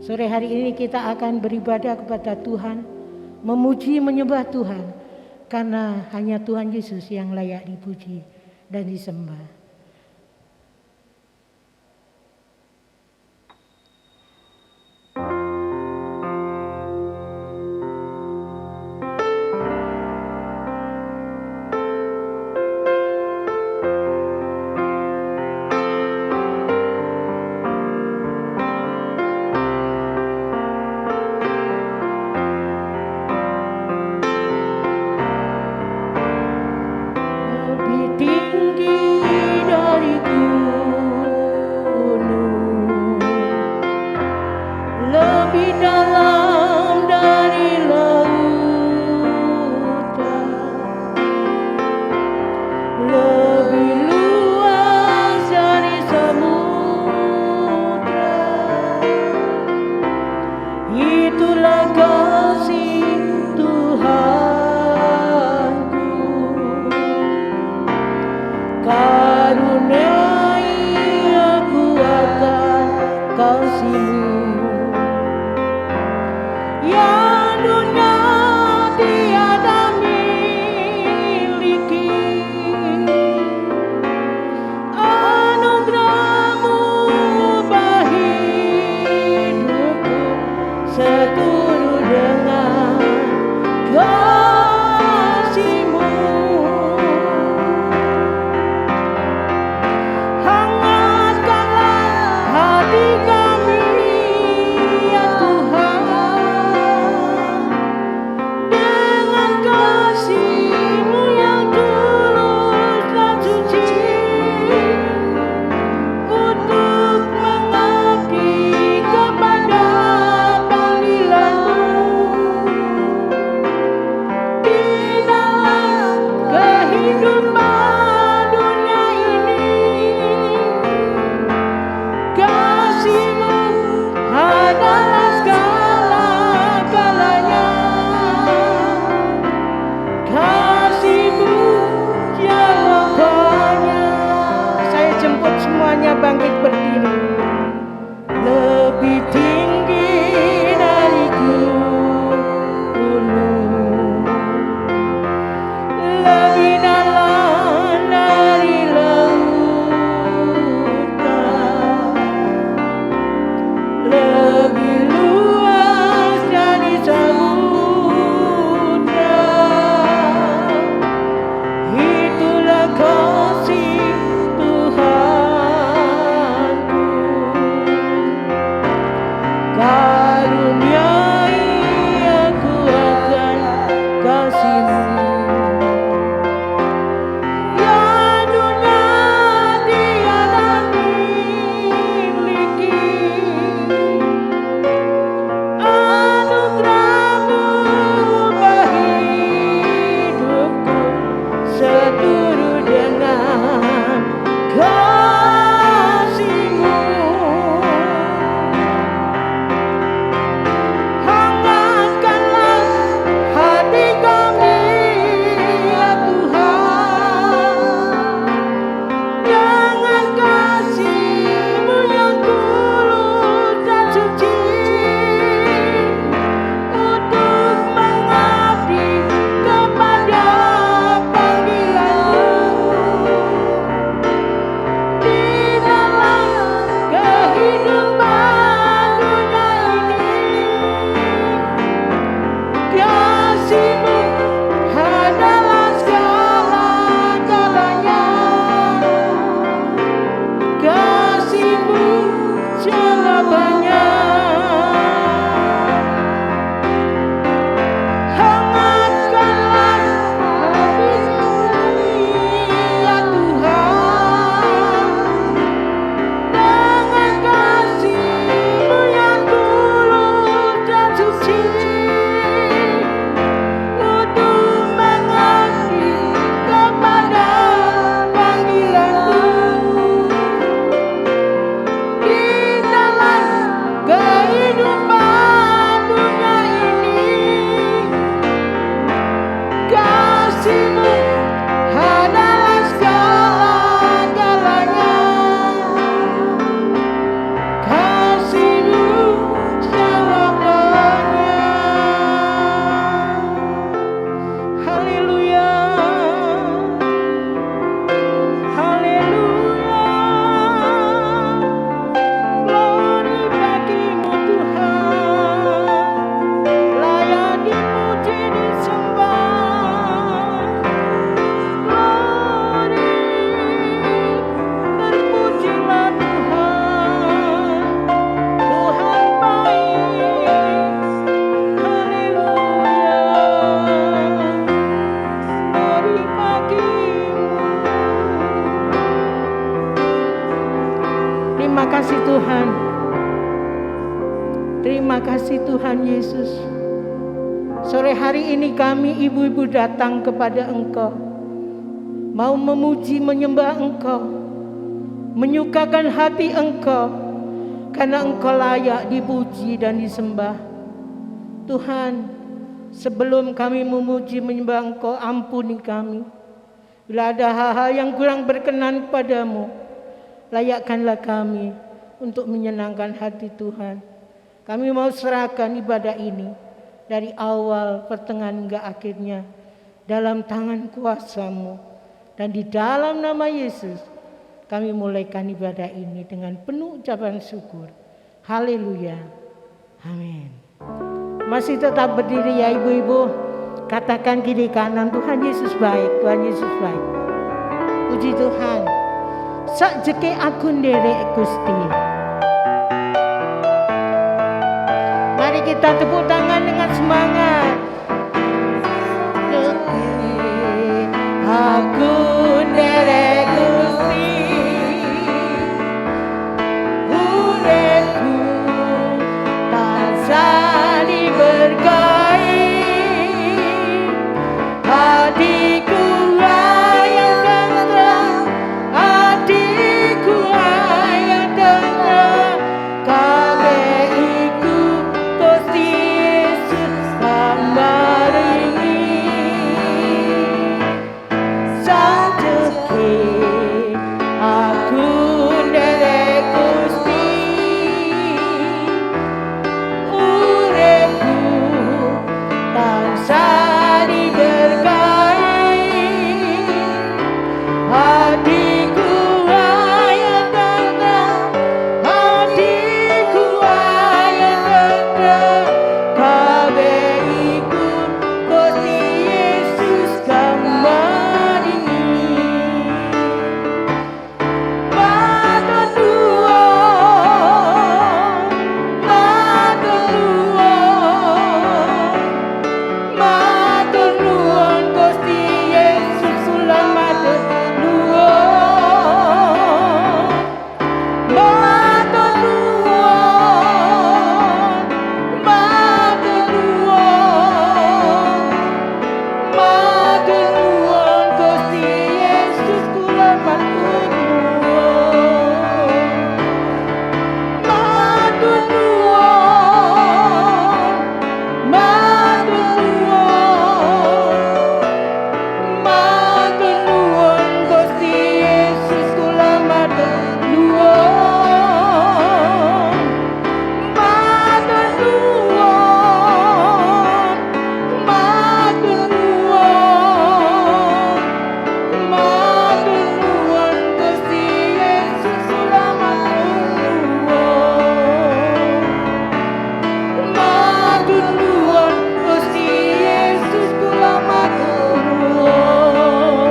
Sore hari ini kita akan beribadah kepada Tuhan, memuji menyembah Tuhan, karena hanya Tuhan Yesus yang layak dipuji dan disembah. Terima kasih Tuhan Yesus. Sore hari ini kami ibu-ibu datang kepada Engkau, mau memuji menyembah Engkau, menyukakan hati Engkau, karena Engkau layak dipuji dan disembah. Tuhan, sebelum kami memuji menyembah Engkau, ampuni kami. Bila ada hal-hal yang kurang berkenan kepadamu, layakkanlah kami untuk menyenangkan hati Tuhan. Kami mau serahkan ibadah ini dari awal, pertengahan hingga akhirnya dalam tangan kuasa-Mu. Dan di dalam nama Yesus kami mulaikan ibadah ini dengan penuh ucapan syukur. Haleluya. Amin. Masih tetap berdiri ya ibu-ibu. Katakan kiri kanan, Tuhan Yesus baik, Tuhan Yesus baik. Puji Tuhan. Sak jeke aku nderek Gusti. Mari kita tepuk tangan dengan semangat. Aku nderek Gusti, uripku tansah diberkahi, hatiku layak tenteram, hatiku layak tenteram, kabeh iku Gusti Yesus pamaringi. Sajeke aku nderek Gusti, uripku tansah diberkahi, hatiku layak tenteram, hatiku layak tenteram, kabeh iku Gusti Yesus kamaringi. Matur nuwun, matur nuwun, matur nuwun Gusti Yesus, kula matur nuwun. Matur nuwun, matur nuwun, matur nuwun Gusti Yesus, kula matur nuwun. Matur nuwun, matur nuwun, matur nuwun Gusti Yesus, kula matur nuwun. Matur nuwun, matur nuwun, matur nuwun Gusti Yesus, kula matur nuwun. Matur nuwun Gusti Yesus, kula matur nuwun.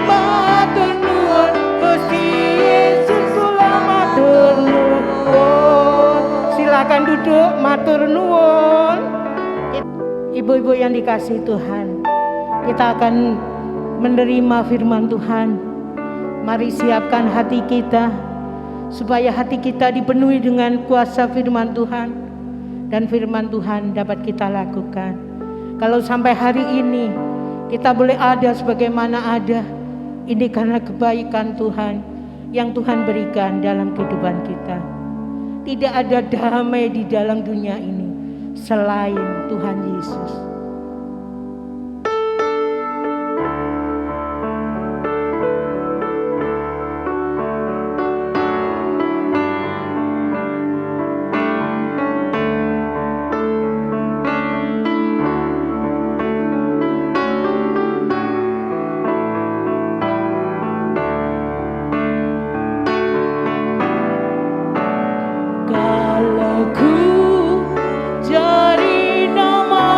Matur nuwun Gusti Yesus, kula matur nuwun. Silakan duduk, matur nuwun. Ibu-ibu yang dikasihi Tuhan, kita akan menerima firman Tuhan. Mari siapkan hati kita supaya hati kita dipenuhi dengan kuasa firman Tuhan, dan firman Tuhan dapat kita lakukan. Kalau sampai hari ini kita boleh ada sebagaimana ada, ini karena kebaikan Tuhan yang Tuhan berikan dalam kehidupan kita. Tidak ada damai di dalam dunia ini selain Tuhan Yesus. Kalau ku jadi nama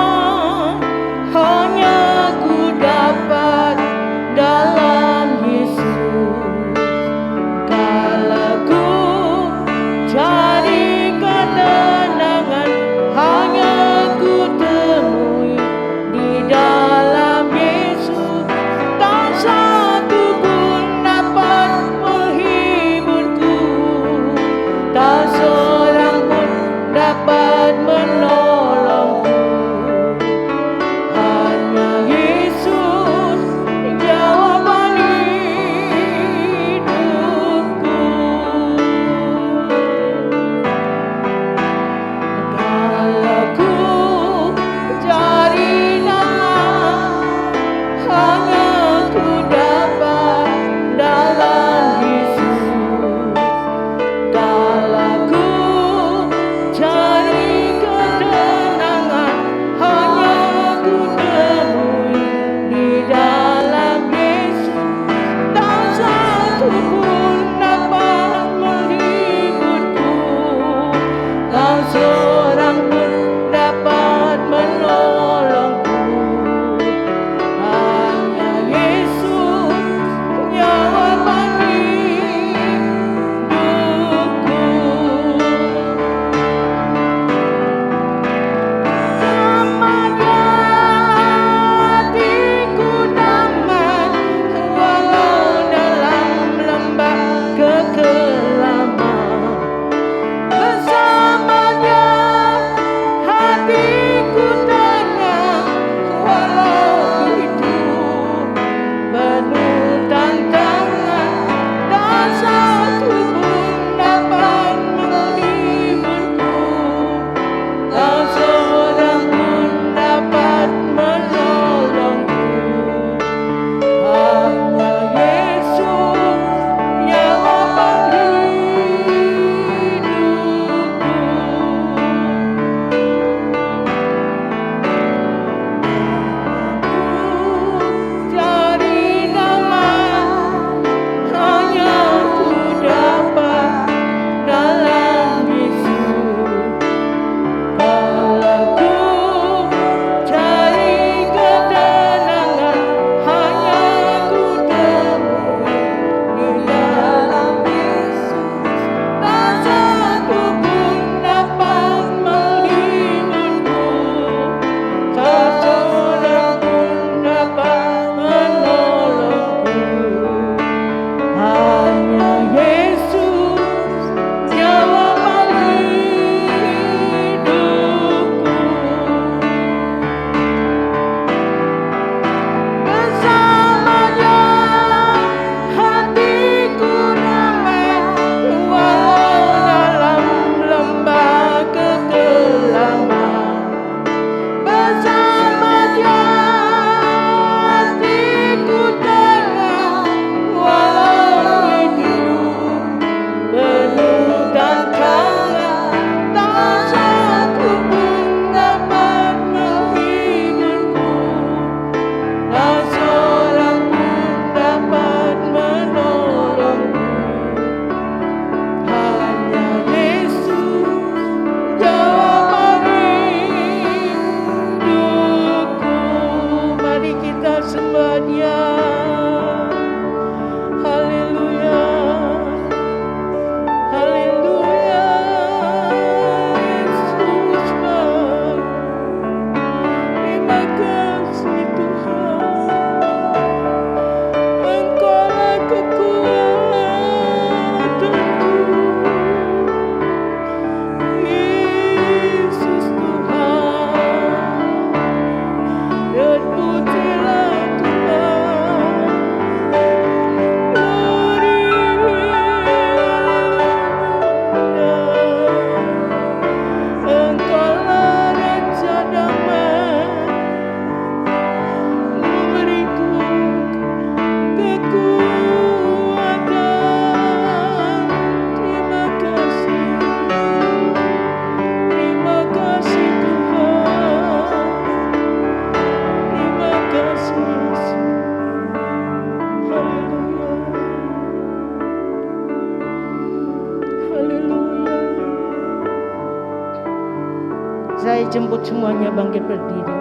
Saya jemput semuanya bangkit berdiri.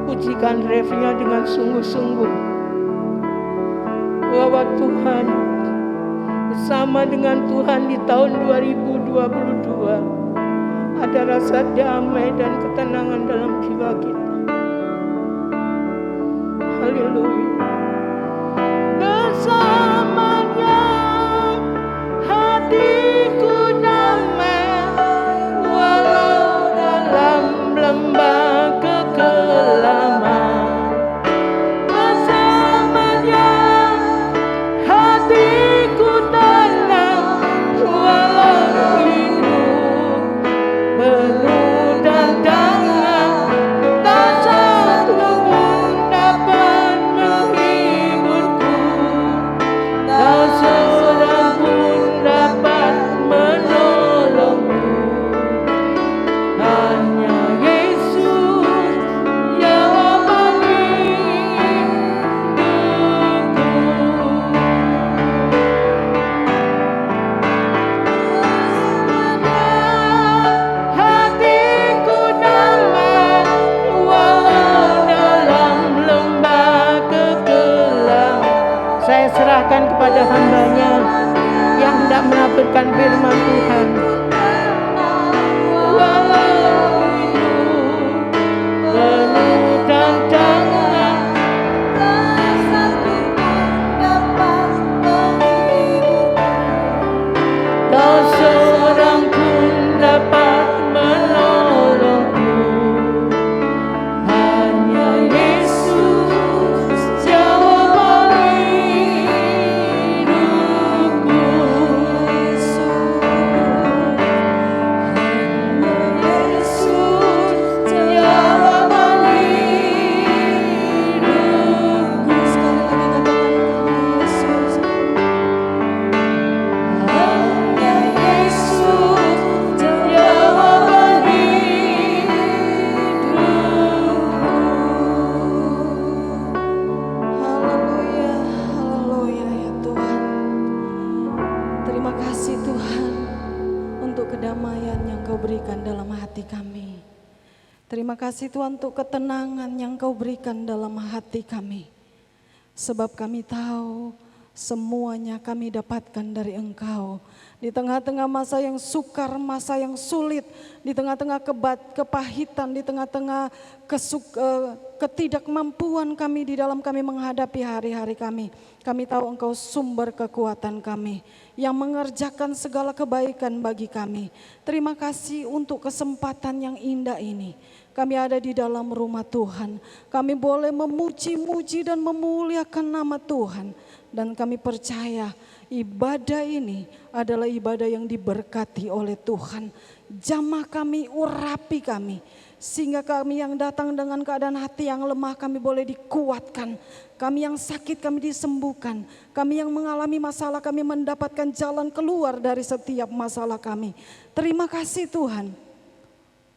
Pujikan refnya dengan sungguh-sungguh bahwa Tuhan bersama dengan Tuhan di tahun 2022 ada rasa damai dan ketenangan dalam jiwa kita. Haleluya. Bersamanya hatiku damai walau dalam lembah kekelaman. Bersamanya hatiku tenang walau hidup penuh tantangan. Tak satu pun dapat menghiburku, tak seorang pun dapat menolongku. Hanya Yesus jawaban hidupku. Hatiku damai walau dalam lembah kegelapan. Saya serahkan kepada hamba-Nya yang hendak menafsirkan firman Tuhan. Walau hidup penuh tantangan, tak satu pun dapat menghiburku, tak seorang pun dapat menolongku. Hanya Yesus jawaban hidupku. Hanya Yesus jawaban hidupku. Sekali lagi katakan Yesus. Hanya Yesus jawaban hidupku. Haleluya, haleluya ya Tuhan. Terima kasih Tuhan untuk kedamaian yang Kau berikan dalam hati kami. Terima kasih Tuhan untuk ketenangan yang Kau berikan dalam hati kami. Sebab kami tahu semuanya kami dapatkan dari Engkau. Di tengah-tengah masa yang sukar, masa yang sulit, di tengah-tengah kepahitan, di tengah-tengah ketidakmampuan kami di dalam kami menghadapi hari-hari kami. Kami tahu Engkau sumber kekuatan kami yang mengerjakan segala kebaikan bagi kami. Terima kasih untuk kesempatan yang indah ini. Kami ada di dalam rumah Tuhan. Kami boleh memuji-muji dan memuliakan nama Tuhan. Dan kami percaya ibadah ini adalah ibadah yang diberkati oleh Tuhan. Jamah kami, urapi kami. Sehingga kami yang datang dengan keadaan hati yang lemah kami boleh dikuatkan. Kami yang sakit kami disembuhkan. Kami yang mengalami masalah kami mendapatkan jalan keluar dari setiap masalah kami. Terima kasih Tuhan.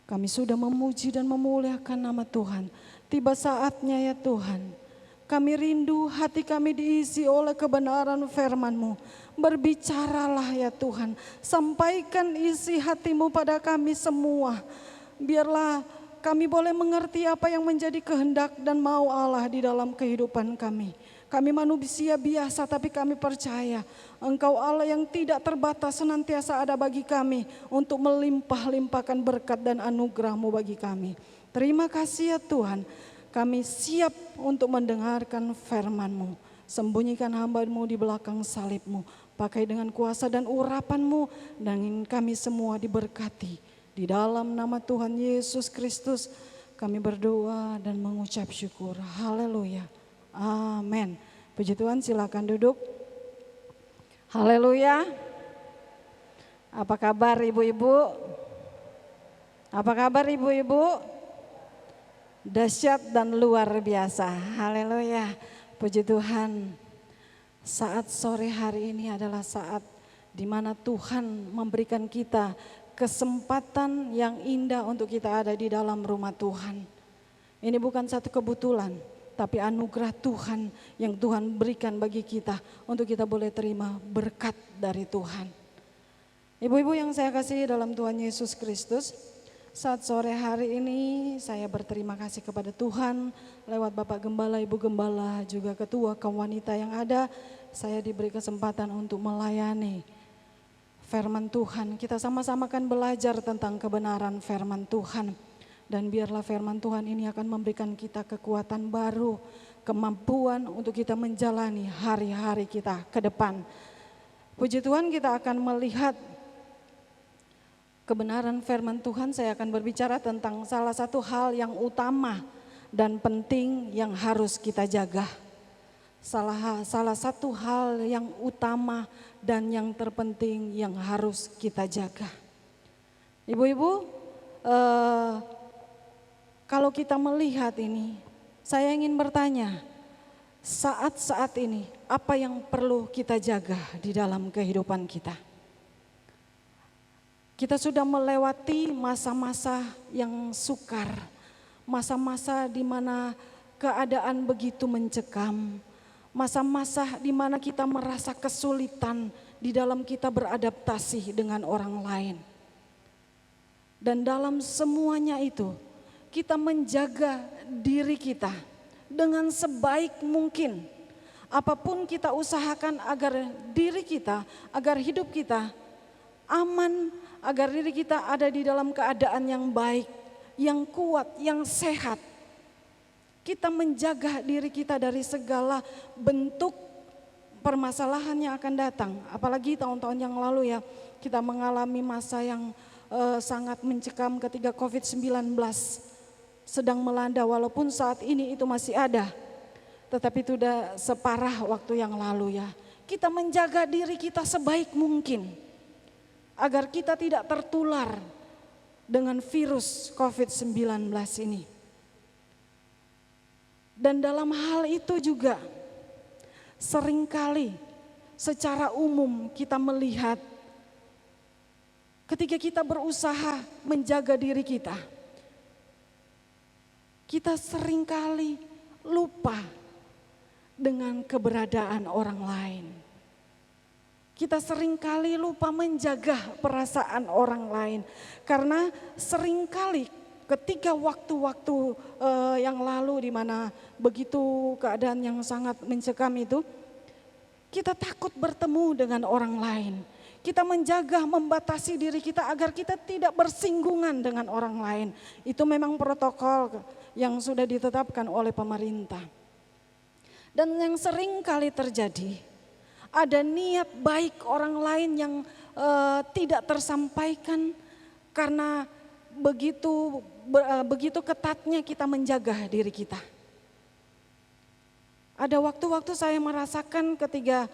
Kami sudah memuji dan memuliakan nama Tuhan. Tiba saatnya ya Tuhan. Kami rindu hati kami diisi oleh kebenaran firman-Mu. Berbicaralah ya Tuhan. Sampaikan isi hati-Mu pada kami semua. Biarlah kami boleh mengerti apa yang menjadi kehendak dan mau Allah di dalam kehidupan kami. Kami manusia biasa tapi kami percaya Engkau Allah yang tidak terbatas senantiasa ada bagi kami untuk melimpah-limpahkan berkat dan anugerah-Mu bagi kami. Terima kasih ya Tuhan. Kami siap untuk mendengarkan firman-Mu. Sembunyikan hamba-Mu di belakang salib-Mu. Pakai dengan kuasa dan urapan-Mu dan kami semua diberkati. Di dalam nama Tuhan Yesus Kristus kami berdoa dan mengucap syukur. Haleluya. Amin. Puji Tuhan, silakan duduk. Haleluya. Apa kabar ibu-ibu? Apa kabar ibu-ibu? Dahsyat dan luar biasa. Haleluya. Puji Tuhan. Saat sore hari ini adalah saat di mana Tuhan memberikan kita kesempatan yang indah untuk kita ada di dalam rumah Tuhan. Ini bukan satu kebetulan, tapi anugerah Tuhan yang Tuhan berikan bagi kita untuk kita boleh terima berkat dari Tuhan. Ibu-ibu yang saya kasih dalam Tuhan Yesus Kristus, saat sore hari ini saya berterima kasih kepada Tuhan lewat Bapak Gembala, Ibu Gembala, juga ketua kaum wanita yang ada. Saya diberi kesempatan untuk melayani firman Tuhan. Kita sama-sama akan belajar tentang kebenaran firman Tuhan. Dan biarlah firman Tuhan ini akan memberikan kita kekuatan baru, kemampuan untuk kita menjalani hari-hari kita ke depan. Puji Tuhan, kita akan melihat kebenaran firman Tuhan. Saya akan berbicara tentang salah satu hal yang utama dan penting yang harus kita jaga. Salah satu hal yang utama dan yang terpenting yang harus kita jaga. Ibu-ibu, kalau kita melihat ini, saya ingin bertanya, saat-saat ini apa yang perlu kita jaga di dalam kehidupan kita? Kita sudah melewati masa-masa yang sukar, masa-masa di mana keadaan begitu mencekam, masa-masa di mana kita merasa kesulitan di dalam kita beradaptasi dengan orang lain. Dan dalam semuanya itu, kita menjaga diri kita dengan sebaik mungkin. Apapun kita usahakan agar diri kita, agar hidup kita aman, agar diri kita ada di dalam keadaan yang baik, yang kuat, yang sehat. Kita menjaga diri kita dari segala bentuk permasalahan yang akan datang. Apalagi tahun-tahun yang lalu ya, kita mengalami masa yang sangat mencekam ketika COVID-19 sedang melanda. Walaupun saat ini itu masih ada, tetapi itu sudah separah waktu yang lalu ya. Kita menjaga diri kita sebaik mungkin agar kita tidak tertular dengan virus COVID-19 ini. Dan dalam hal itu juga seringkali secara umum kita melihat ketika kita berusaha menjaga diri kita, kita seringkali lupa dengan keberadaan orang lain. Kita seringkali lupa menjaga perasaan orang lain. Karena seringkali ketika waktu-waktu yang lalu di mana begitu keadaan yang sangat mencekam itu, kita takut bertemu dengan orang lain. Kita menjaga, membatasi diri kita agar kita tidak bersinggungan dengan orang lain. Itu memang protokol yang sudah ditetapkan oleh pemerintah. Dan yang sering kali terjadi, ada niat baik orang lain yang tidak tersampaikan karena begitu ketatnya kita menjaga diri kita. Ada waktu-waktu saya merasakan ketika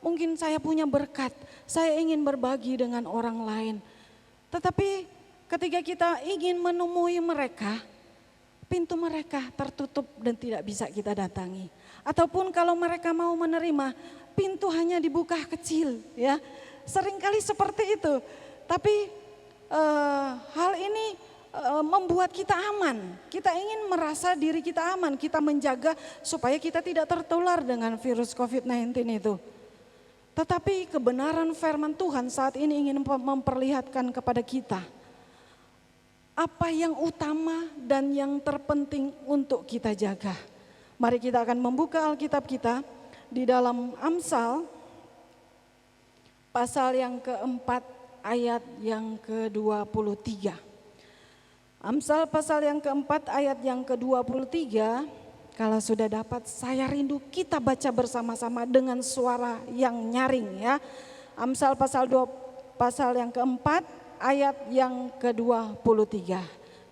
mungkin saya punya berkat, saya ingin berbagi dengan orang lain. Tetapi ketika kita ingin menemui mereka, pintu mereka tertutup dan tidak bisa kita datangi. Ataupun kalau mereka mau menerima, pintu hanya dibuka kecil ya. Seringkali seperti itu. Tapi hal ini membuat kita aman. Kita ingin merasa diri kita aman, kita menjaga supaya kita tidak tertular dengan virus COVID-19 itu. Tetapi kebenaran firman Tuhan saat ini ingin memperlihatkan kepada kita apa yang utama dan yang terpenting untuk kita jaga. Mari kita akan membuka Alkitab kita di dalam Amsal pasal yang keempat ayat yang ke-23. Amsal pasal yang keempat ayat yang ke-23, kalau sudah dapat saya rindu kita baca bersama-sama dengan suara yang nyaring ya. Amsal pasal yang keempat ayat yang ke-23.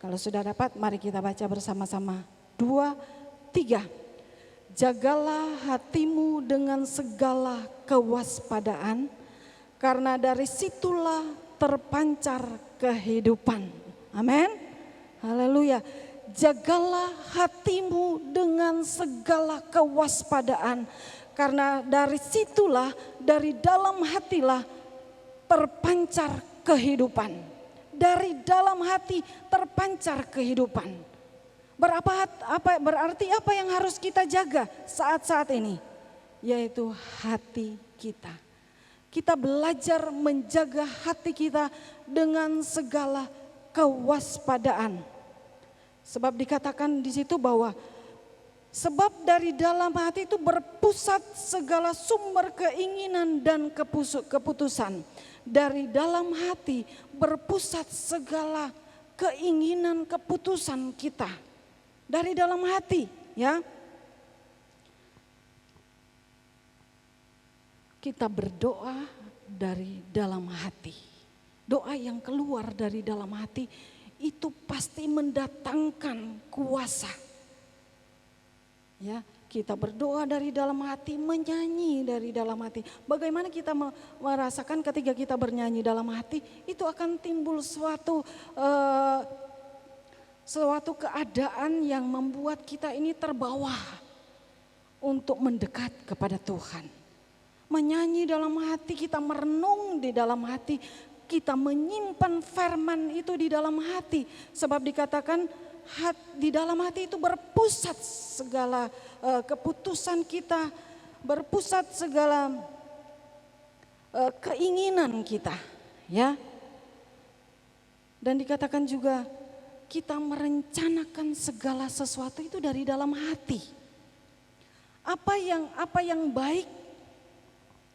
Kalau sudah dapat mari kita baca bersama-sama. 2, 3. Jagalah hatimu dengan segala kewaspadaan, karena dari situlah terpancar kehidupan. Amin. Haleluya. Jagalah hatimu dengan segala kewaspadaan, karena dari situlah, dari dalam hatilah terpancar kehidupan. Dari dalam hati terpancar kehidupan. Berarti apa yang harus kita jaga saat-saat ini? Yaitu hati kita. Kita belajar menjaga hati kita dengan segala kewaspadaan. Sebab dikatakan di situ bahwa sebab dari dalam hati itu berpusat segala sumber keinginan dan keputusan. Dari dalam hati berpusat segala keinginan keputusan kita. Dari dalam hati, ya. Kita berdoa dari dalam hati. Doa yang keluar dari dalam hati itu pasti mendatangkan kuasa. Ya, kita berdoa dari dalam hati, menyanyi dari dalam hati. Bagaimana kita merasakan ketika kita bernyanyi dalam hati, itu akan timbul suatu keadaan yang membuat kita ini terbawa untuk mendekat kepada Tuhan. Menyanyi dalam hati, kita merenung di dalam hati, kita menyimpan firman itu di dalam hati. Sebab dikatakan di dalam hati itu berpusat segala keputusan kita, berpusat segala keinginan kita, ya. Dan dikatakan juga kita merencanakan segala sesuatu itu dari dalam hati. Apa yang baik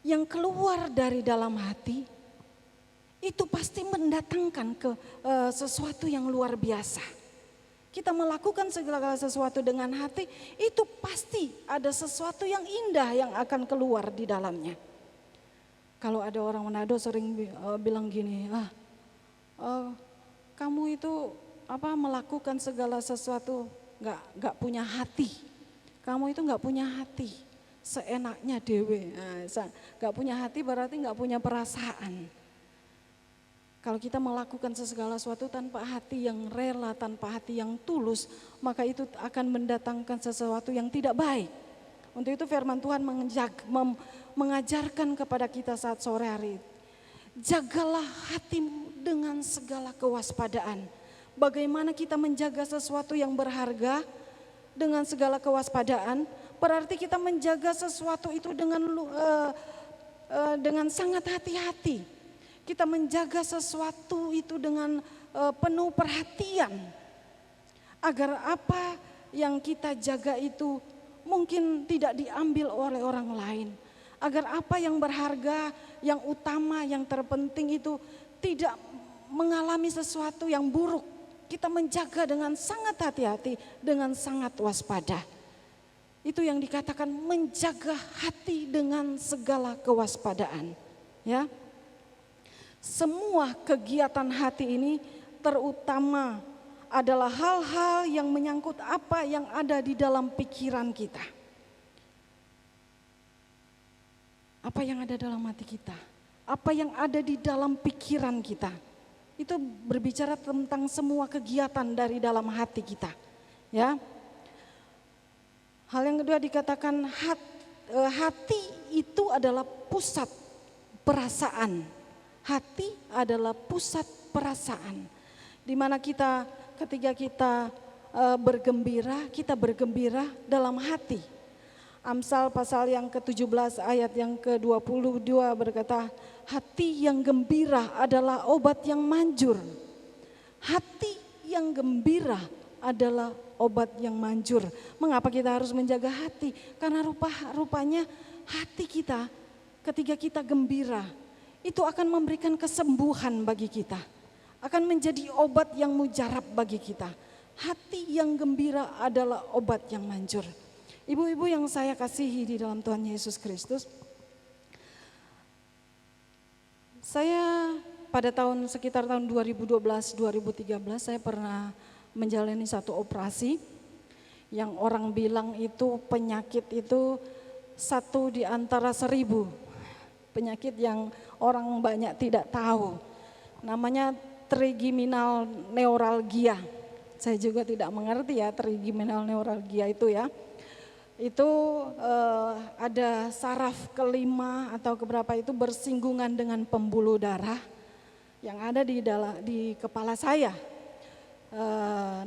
yang keluar dari dalam hati itu pasti mendatangkan sesuatu yang luar biasa. Kita melakukan segala sesuatu dengan hati, itu pasti ada sesuatu yang indah yang akan keluar di dalamnya. Kalau ada orang Manado sering bilang gini, kamu itu melakukan segala sesuatu nggak punya hati. Kamu itu nggak punya hati. Seenaknya dewe, gak punya hati berarti gak punya perasaan. Kalau kita melakukan segala sesuatu tanpa hati yang rela, tanpa hati yang tulus, maka itu akan mendatangkan sesuatu yang tidak baik. Untuk itu firman Tuhan mengajarkan kepada kita saat sore hari, jagalah hatimu dengan segala kewaspadaan. Bagaimana kita menjaga sesuatu yang berharga dengan segala kewaspadaan? Berarti kita menjaga sesuatu itu dengan sangat hati-hati. Kita menjaga sesuatu itu dengan penuh perhatian. Agar apa yang kita jaga itu mungkin tidak diambil oleh orang lain. Agar apa yang berharga, yang utama, yang terpenting itu tidak mengalami sesuatu yang buruk. Kita menjaga dengan sangat hati-hati, dengan sangat waspada. Itu yang dikatakan menjaga hati dengan segala kewaspadaan. Ya, semua kegiatan hati ini terutama adalah hal-hal yang menyangkut apa yang ada di dalam pikiran kita. Apa yang ada dalam hati kita, apa yang ada di dalam pikiran kita. Itu berbicara tentang semua kegiatan dari dalam hati kita. Ya. Hal yang kedua dikatakan hati itu adalah pusat perasaan. Hati adalah pusat perasaan. Di mana ketika kita bergembira dalam hati. Amsal pasal yang ke-17 ayat yang ke-22 berkata, hati yang gembira adalah obat yang manjur. Hati yang gembira adalah obat yang manjur. Mengapa kita harus menjaga hati? Karena rupanya hati kita ketika kita gembira itu akan memberikan kesembuhan bagi kita. Akan menjadi obat yang mujarab bagi kita. Hati yang gembira adalah obat yang manjur. Ibu-ibu yang saya kasihi di dalam Tuhan Yesus Kristus. Saya pada sekitar tahun 2012-2013 saya pernah menjalani satu operasi yang orang bilang itu penyakit itu 1 di antara 1000. Penyakit yang orang banyak tidak tahu. Namanya trigeminal neuralgia. Saya juga tidak mengerti ya trigeminal neuralgia itu ya. Itu ada saraf kelima atau keberapa itu bersinggungan dengan pembuluh darah yang ada di kepala saya.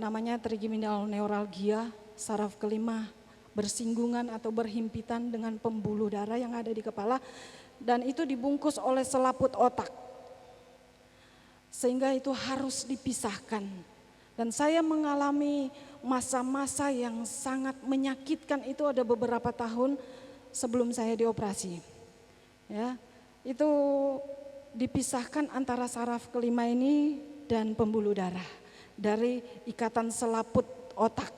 Namanya trigeminal neuralgia, saraf kelima bersinggungan atau berhimpitan dengan pembuluh darah yang ada di kepala. dan itu dibungkus oleh selaput otak. Sehingga itu harus dipisahkan. Dan saya mengalami masa-masa yang sangat menyakitkan itu ada beberapa tahun sebelum saya dioperasi. Ya, itu dipisahkan antara saraf kelima ini dan pembuluh darah dari ikatan selaput otak.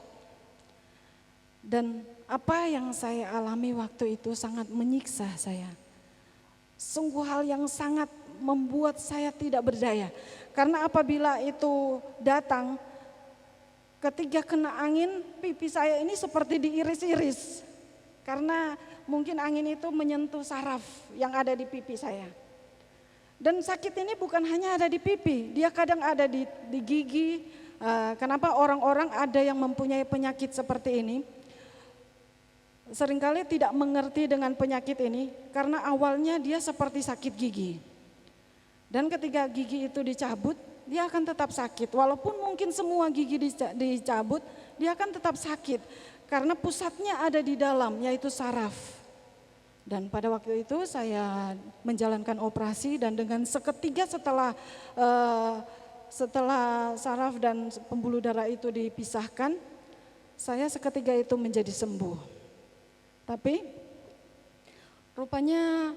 Dan apa yang saya alami waktu itu sangat menyiksa saya. Sungguh hal yang sangat membuat saya tidak berdaya. Karena apabila itu datang, ketika kena angin, pipi saya ini seperti diiris-iris. Karena mungkin angin itu menyentuh saraf yang ada di pipi saya. Dan sakit ini bukan hanya ada di pipi, dia kadang ada di gigi. Kenapa orang-orang ada yang mempunyai penyakit seperti ini? Seringkali tidak mengerti dengan penyakit ini karena awalnya dia seperti sakit gigi. Dan ketika gigi itu dicabut, dia akan tetap sakit. Walaupun mungkin semua gigi dicabut, dia akan tetap sakit. Karena pusatnya ada di dalam, yaitu saraf. Dan pada waktu itu saya menjalankan operasi dan dengan seketika setelah saraf dan pembuluh darah itu dipisahkan, saya seketika itu menjadi sembuh. Tapi rupanya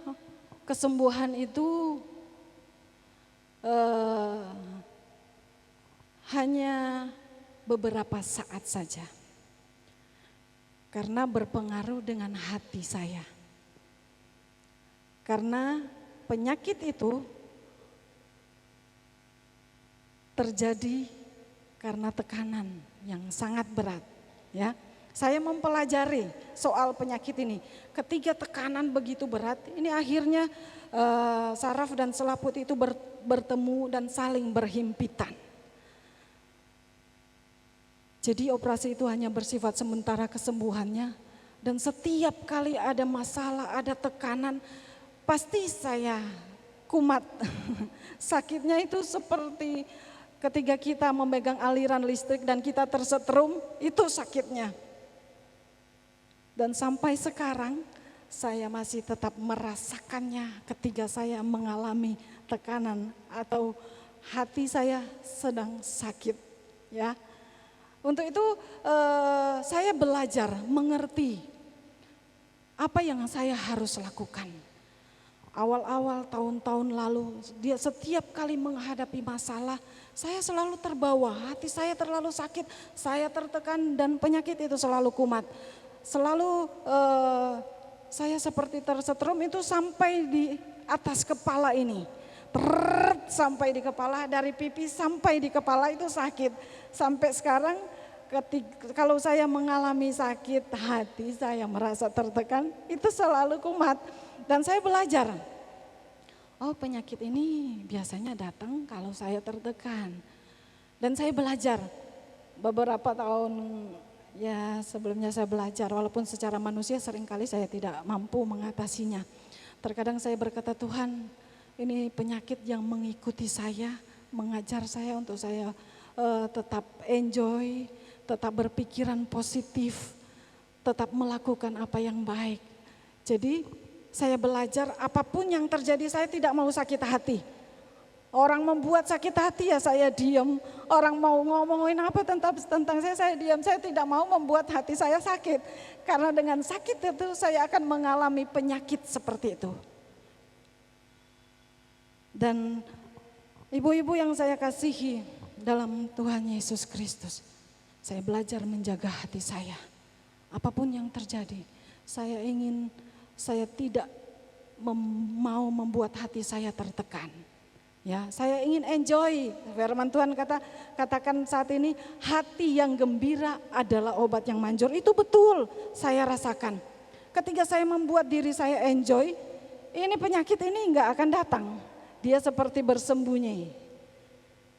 kesembuhan itu hanya beberapa saat saja. Karena berpengaruh dengan hati saya. Karena penyakit itu terjadi karena tekanan yang sangat berat, ya. Saya mempelajari soal penyakit ini. Ketika tekanan begitu berat, ini akhirnya saraf dan selaput itu bertemu dan saling berhimpitan. Jadi operasi itu hanya bersifat sementara kesembuhannya. Dan setiap kali ada masalah, ada tekanan, pasti saya kumat. Sakitnya itu seperti ketika kita memegang aliran listrik dan kita tersetrum, itu sakitnya. Dan sampai sekarang saya masih tetap merasakannya ketika saya mengalami tekanan atau hati saya sedang sakit, ya. Untuk itu saya belajar mengerti apa yang saya harus lakukan. Awal-awal tahun-tahun lalu, dia setiap kali menghadapi masalah, saya selalu terbawa, hati saya terlalu sakit, saya tertekan dan penyakit itu selalu kumat. Selalu saya seperti tersetrum itu sampai di atas kepala ini. Sampai di kepala, dari pipi sampai di kepala itu sakit. Sampai sekarang kalau saya mengalami sakit hati, saya merasa tertekan, itu selalu kumat. Dan saya belajar, oh penyakit ini biasanya datang kalau saya tertekan. Dan saya belajar beberapa tahun ya sebelumnya saya belajar, walaupun secara manusia seringkali saya tidak mampu mengatasinya. Terkadang saya berkata, Tuhan ini penyakit yang mengikuti saya, mengajar saya untuk saya tetap enjoy, tetap berpikiran positif, tetap melakukan apa yang baik. Jadi saya belajar apapun yang terjadi saya tidak mau sakit hati. Orang membuat sakit hati ya saya diam. Orang mau ngomongin apa tentang saya diam. Saya tidak mau membuat hati saya sakit. Karena dengan sakit itu saya akan mengalami penyakit seperti itu. Dan ibu-ibu yang saya kasihi dalam Tuhan Yesus Kristus, saya belajar menjaga hati saya. Apapun yang terjadi, saya tidak mau membuat hati saya tertekan. Ya, saya ingin enjoy. Firman Tuhan katakan saat ini, hati yang gembira adalah obat yang manjur. Itu betul, saya rasakan. Ketika saya membuat diri saya enjoy, ini penyakit ini enggak akan datang. Dia seperti bersembunyi.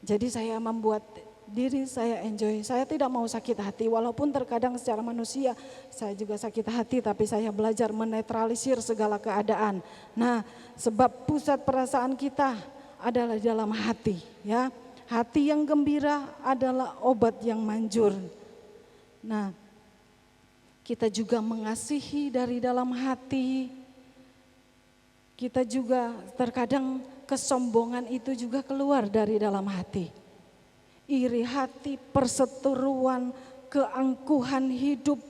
Jadi saya membuat diri saya enjoy. Saya tidak mau sakit hati, walaupun terkadang secara manusia saya juga sakit hati, tapi saya belajar menetralisir segala keadaan. Nah, sebab pusat perasaan kita adalah dalam hati, ya. Hati yang gembira adalah obat yang manjur. Nah, kita juga mengasihi dari dalam hati. Kita juga terkadang kesombongan itu juga keluar dari dalam hati. Iri hati, perseteruan, keangkuhan hidup,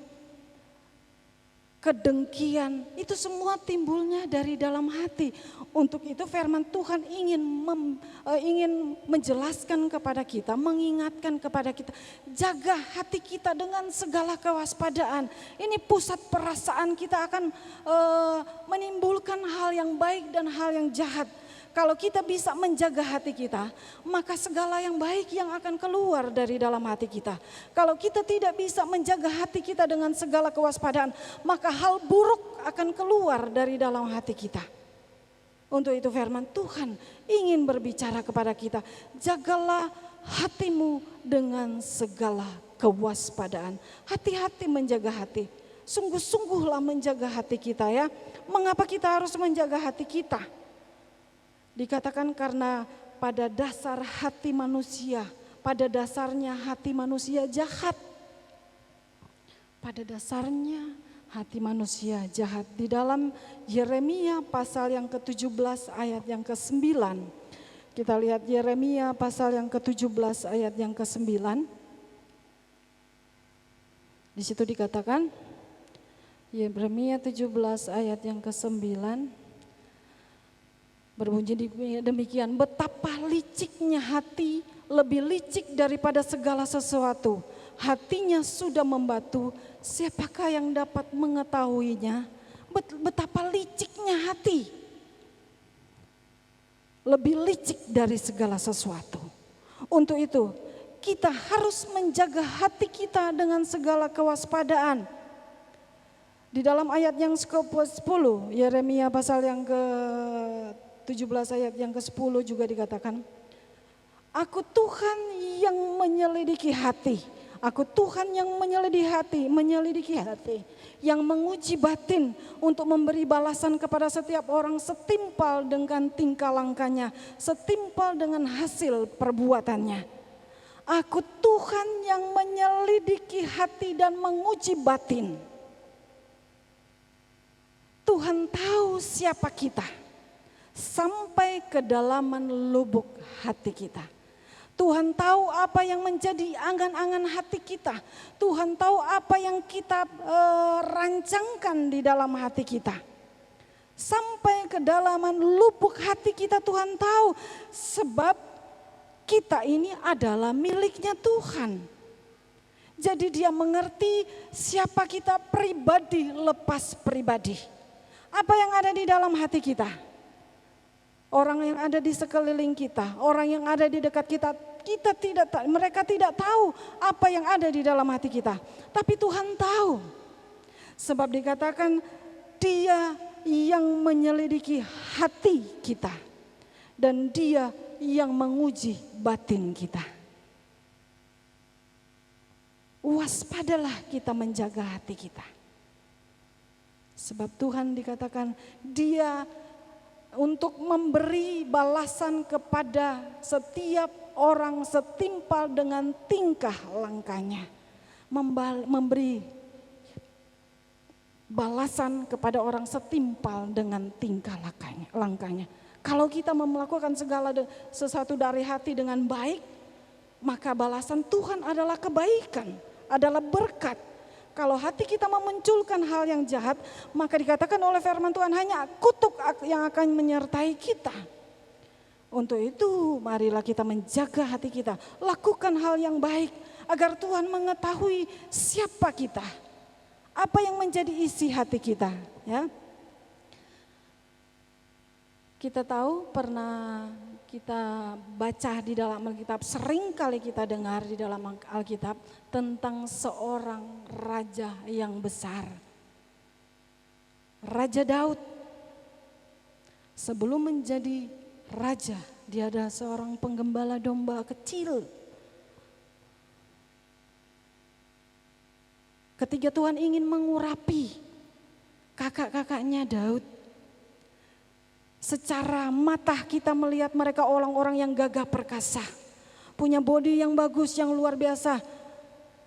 kedengkian, itu semua timbulnya dari dalam hati. Untuk itu firman Tuhan ingin menjelaskan kepada kita, mengingatkan kepada kita, jaga hati kita dengan segala kewaspadaan. Ini pusat perasaan kita akan menimbulkan hal yang baik dan hal yang jahat. Kalau kita bisa menjaga hati kita, maka segala yang baik yang akan keluar dari dalam hati kita. Kalau kita tidak bisa menjaga hati kita dengan segala kewaspadaan, maka hal buruk akan keluar dari dalam hati kita. Untuk itu firman Tuhan ingin berbicara kepada kita, jagalah hatimu dengan segala kewaspadaan. Hati-hati menjaga hati. Sungguh-sungguhlah menjaga hati kita ya. Mengapa kita harus menjaga hati kita? Dikatakan karena pada dasar hati manusia, pada dasarnya hati manusia jahat. Pada dasarnya hati manusia jahat. Di dalam Yeremia pasal yang ke-17 ayat yang ke-9. Kita lihat Yeremia pasal yang ke-17 ayat yang ke-9. Di situ dikatakan Yeremia 17 ayat yang ke-9. Berbunyi demikian, betapa liciknya hati, lebih licik daripada segala sesuatu. Hatinya sudah membatu, siapakah yang dapat mengetahuinya? Betapa liciknya hati. Lebih licik dari segala sesuatu. Untuk itu, kita harus menjaga hati kita dengan segala kewaspadaan. Di dalam ayat yang ke-10, Yeremia pasal yang ke-17 ayat yang ke-10 juga dikatakan, aku Tuhan yang menyelidiki hati. Aku Tuhan yang menyelidiki hati, yang menguji batin untuk memberi balasan kepada setiap orang setimpal dengan tingkah langkahnya, setimpal dengan hasil perbuatannya. Aku Tuhan yang menyelidiki hati dan menguji batin. Tuhan tahu siapa kita. Sampai kedalaman lubuk hati kita. Tuhan tahu apa yang menjadi angan-angan hati kita. Tuhan tahu apa yang kita rancangkan di dalam hati kita. Sampai kedalaman lubuk hati kita Tuhan tahu. Sebab kita ini adalah miliknya Tuhan. Jadi dia mengerti siapa kita pribadi lepas pribadi. Apa yang ada di dalam hati kita. Orang yang ada di sekeliling kita, orang yang ada di dekat kita, mereka tidak tahu apa yang ada di dalam hati kita. Tapi Tuhan tahu. Sebab dikatakan Dia yang menyelidiki hati kita. Dan Dia yang menguji batin kita. Waspadalah kita menjaga hati kita. Sebab Tuhan dikatakan Dia untuk memberi balasan kepada setiap orang setimpal dengan tingkah langkahnya. Memberi balasan kepada orang setimpal dengan tingkah langkahnya. Kalau kita melakukan segala sesuatu dari hati dengan baik, maka balasan Tuhan adalah kebaikan, adalah berkat. Kalau hati kita memunculkan hal yang jahat, maka dikatakan oleh firman Tuhan hanya kutuk yang akan menyertai kita. Untuk itu marilah kita menjaga hati kita, lakukan hal yang baik agar Tuhan mengetahui siapa kita. Apa yang menjadi isi hati kita, ya. Kita tahu pernah kita baca di dalam Alkitab, sering kali kita dengar di dalam Alkitab tentang seorang raja yang besar. Raja Daud. Sebelum menjadi raja, dia adalah seorang penggembala domba kecil. Ketika Tuhan ingin mengurapi kakak-kakaknya Daud, secara mata kita melihat mereka orang-orang yang gagah perkasa, punya bodi yang bagus, yang luar biasa,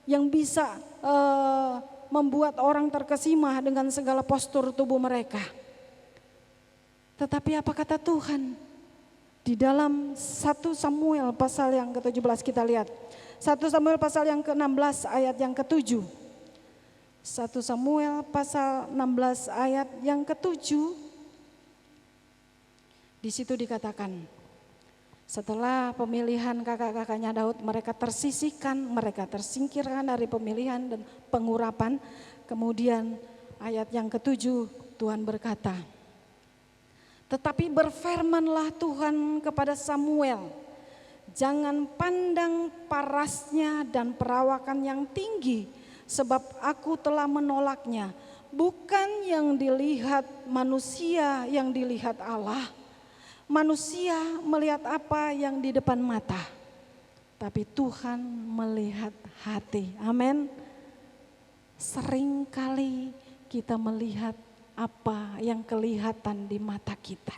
yang bisa membuat orang terkesima dengan segala postur tubuh mereka. Tetapi apa kata Tuhan? Di dalam 1 Samuel pasal yang ke-17 kita lihat. 1 Samuel pasal yang ke-16 ayat yang ke-7. 1 Samuel pasal 16 ayat yang ke-7. Di situ dikatakan, setelah pemilihan kakak-kakaknya Daud, mereka tersisihkan, mereka tersingkirkan dari pemilihan dan pengurapan. Kemudian ayat yang ke-7 Tuhan berkata, tetapi berfirmanlah Tuhan kepada Samuel, jangan pandang parasnya dan perawakan yang tinggi, sebab aku telah menolaknya. Bukan yang dilihat manusia, yang dilihat Allah. Manusia melihat apa yang di depan mata, tapi Tuhan melihat hati. Amin. Seringkali kita melihat apa yang kelihatan di mata kita.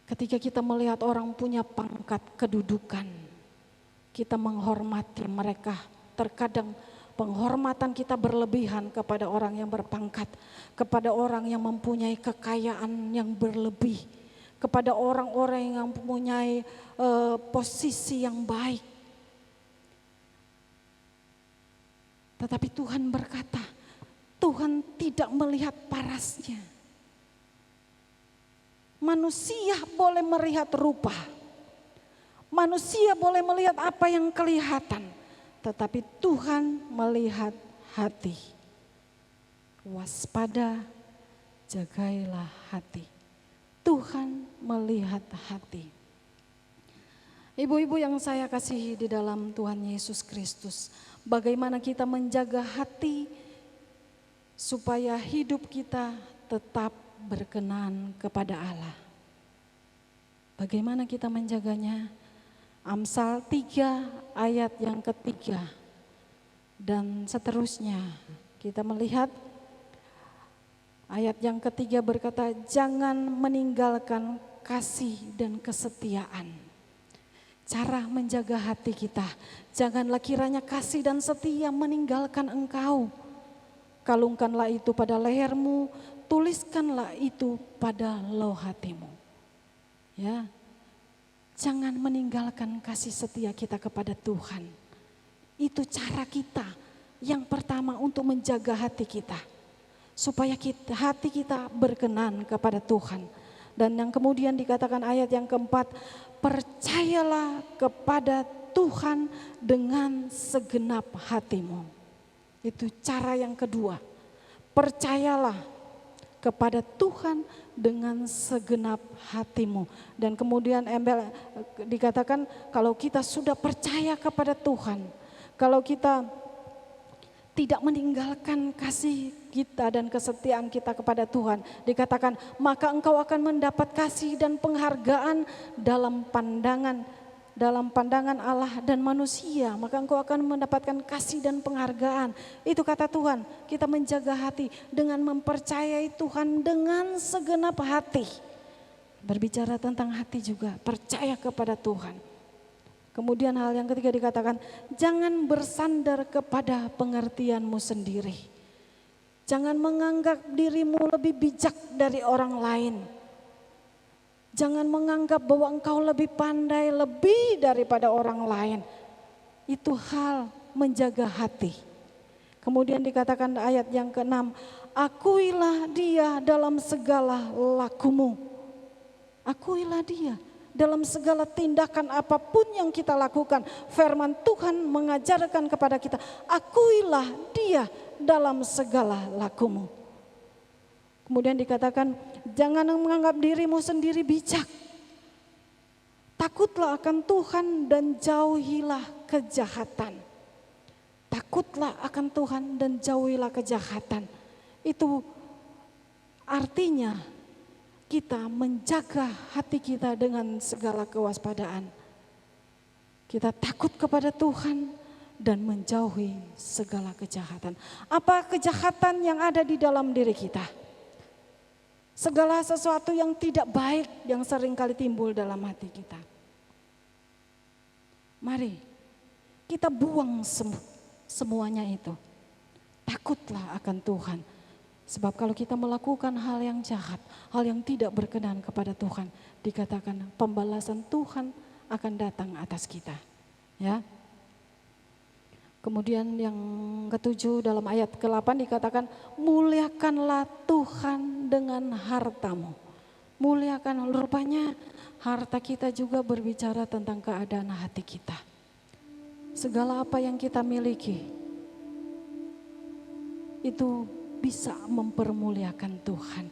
Ketika kita melihat orang punya pangkat kedudukan, kita menghormati mereka. Terkadang penghormatan kita berlebihan kepada orang yang berpangkat, kepada orang yang mempunyai kekayaan yang berlebih, kepada orang-orang yang mempunyai posisi yang baik. Tetapi Tuhan berkata, Tuhan tidak melihat parasnya. Manusia boleh melihat rupa. Manusia boleh melihat apa yang kelihatan. Tetapi Tuhan melihat hati. Waspada, jagailah hati. Tuhan melihat hati. Ibu-ibu yang saya kasihi di dalam Tuhan Yesus Kristus. Bagaimana kita menjaga hati supaya hidup kita tetap berkenan kepada Allah. Bagaimana kita menjaganya? Amsal 3 ayat yang ke-3 dan seterusnya. Kita melihat ayat yang ke-3 berkata, jangan meninggalkan kasih dan kesetiaan. Cara menjaga hati kita, janganlah kiranya kasih dan setia meninggalkan engkau. Kalungkanlah itu pada lehermu, tuliskanlah itu pada loh hatimu. Ya, jangan meninggalkan kasih setia kita kepada Tuhan. Itu cara kita yang pertama untuk menjaga hati kita. Supaya hati kita berkenan kepada Tuhan. Dan yang kemudian dikatakan ayat yang keempat, percayalah kepada Tuhan dengan segenap hatimu. Itu cara yang kedua. Percayalah kepada Tuhan dengan segenap hatimu. Dan kemudian dikatakan kalau kita sudah percaya kepada Tuhan, kalau kita tidak meninggalkan kasih kita dan kesetiaan kita kepada Tuhan, dikatakan maka engkau akan mendapat kasih dan penghargaan dalam pandangan Allah dan manusia, maka engkau akan mendapatkan kasih dan penghargaan. Itu kata Tuhan, kita menjaga hati dengan mempercayai Tuhan dengan segenap hati. Berbicara tentang hati juga, percaya kepada Tuhan. Kemudian hal yang ketiga dikatakan, jangan bersandar kepada pengertianmu sendiri. Jangan menganggap dirimu lebih bijak dari orang lain. Jangan menganggap bahwa engkau lebih pandai, lebih daripada orang lain. Itu hal menjaga hati. Kemudian dikatakan ayat yang ke-6, akuilah dia dalam segala lakumu. Akuilah dia dalam segala tindakan apapun yang kita lakukan. Firman Tuhan mengajarkan kepada kita, akuilah dia dalam segala lakumu. Kemudian dikatakan, jangan menganggap dirimu sendiri bijak. Takutlah akan Tuhan dan jauhilah kejahatan. Takutlah akan Tuhan dan jauhilah kejahatan. Itu artinya kita menjaga hati kita dengan segala kewaspadaan. Kita takut kepada Tuhan dan menjauhi segala kejahatan. Apa kejahatan yang ada di dalam diri kita? Segala sesuatu yang tidak baik yang seringkali timbul dalam hati kita. Mari kita buang semuanya itu. Takutlah akan Tuhan Sebab kalau kita melakukan hal yang jahat, hal yang tidak berkenan kepada Tuhan, dikatakan pembalasan Tuhan akan datang atas kita. Ya. Kemudian yang ketujuh dalam ayat ke-8 dikatakan, muliakanlah Tuhan dengan hartamu. Muliakan, rupanya harta kita juga berbicara tentang keadaan hati kita. Segala apa yang kita miliki, itu bisa mempermuliakan Tuhan.